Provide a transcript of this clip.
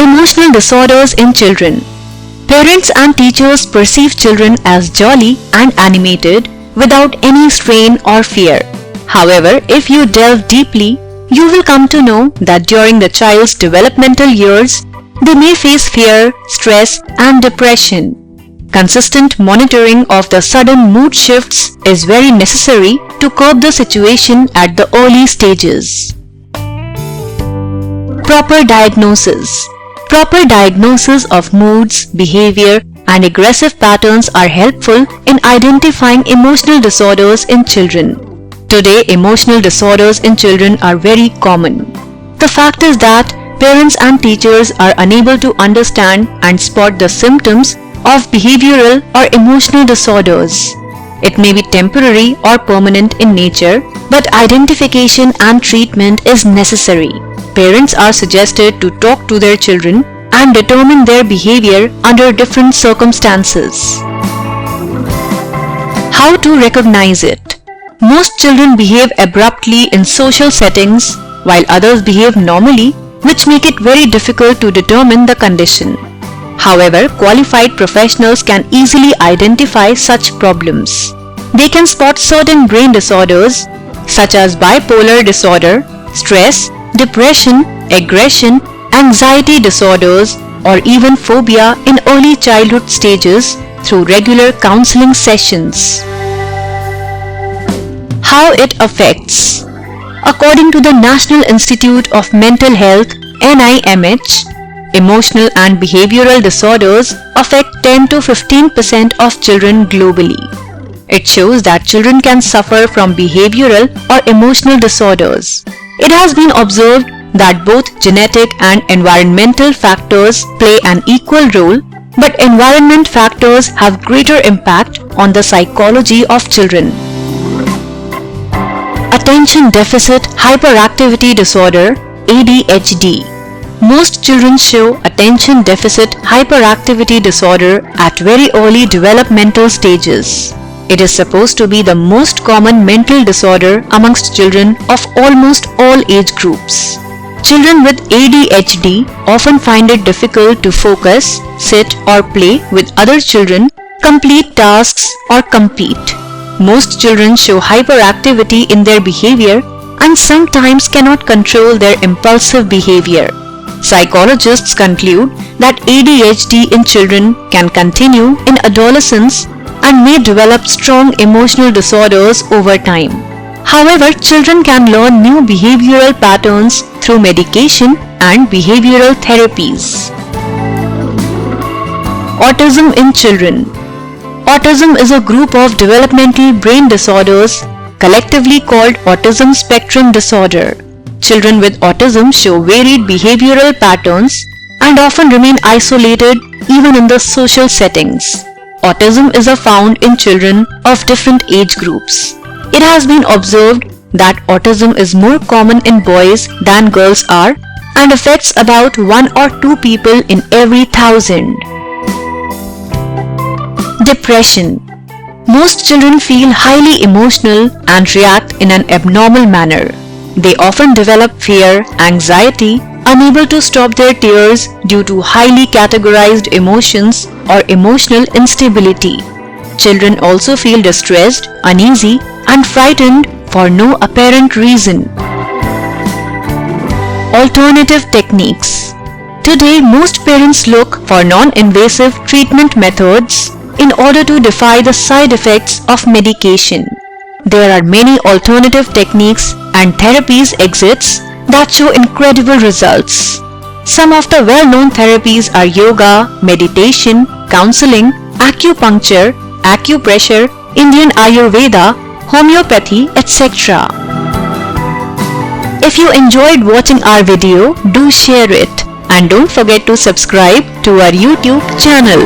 Emotional disorders in children. Parents and teachers perceive children as jolly and animated without any strain or fear. However, if you delve deeply, you will come to know that during the child's developmental years, they may face fear, stress, and depression. Consistent monitoring of the sudden mood shifts is very necessary to curb the situation at the early stages. Proper diagnosis. Proper diagnosis of moods, behavior, and aggressive patterns are helpful in identifying emotional disorders in children. Today, emotional disorders in children are very common. The fact is that parents and teachers are unable to understand and spot the symptoms of behavioral or emotional disorders. It may be temporary or permanent in nature, but identification and treatment is necessary. Parents are suggested to talk to their children and determine their behavior under different circumstances. How to recognize it? Most children behave abruptly in social settings, while others behave normally, which make it very difficult to determine the condition. However, qualified professionals can easily identify such problems. They can spot certain brain disorders such as bipolar disorder, stress, depression, aggression, anxiety disorders, or even phobia in early childhood stages through regular counseling sessions. How it affects. According to the National Institute of Mental Health (NIMH), emotional and behavioral disorders affect 10 to 15% of children globally. It shows that children can suffer from behavioral or emotional disorders. It has been observed that both genetic and environmental factors play an equal role, but environment factors have greater impact on the psychology of children. Attention Deficit Hyperactivity Disorder (ADHD). Most children show attention deficit hyperactivity disorder at very early developmental stages. It is supposed to be the most common mental disorder amongst children of almost all age groups. Children with ADHD often find it difficult to focus, sit or play with other children, complete tasks or compete. Most children show hyperactivity in their behavior and sometimes cannot control their impulsive behavior. Psychologists conclude that ADHD in children can continue in adolescence and may develop strong emotional disorders over time. However, children can learn new behavioral patterns through medication and behavioral therapies. Autism in children. Autism is a group of developmental brain disorders collectively called autism spectrum disorder. Children with autism show varied behavioral patterns and often remain isolated even in the social settings. Autism is found in children of different age groups. It has been observed that autism is more common in boys than girls are and affects about 1 or 2 people in every 1,000. Depression. Most children feel highly emotional and react in an abnormal manner. They often develop fear, anxiety, unable to stop their tears due to highly categorized emotions or emotional instability. Children also feel distressed, uneasy, and frightened for no apparent reason. Alternative techniques. Today, most parents look for non-invasive treatment methods in order to defy the side effects of medication. There are many alternative techniques and therapies exists that show incredible results. Some of the well-known therapies are yoga, meditation, counseling, acupuncture, acupressure, Indian Ayurveda, homeopathy, etc. If you enjoyed watching our video, do share it and don't forget to subscribe to our YouTube channel.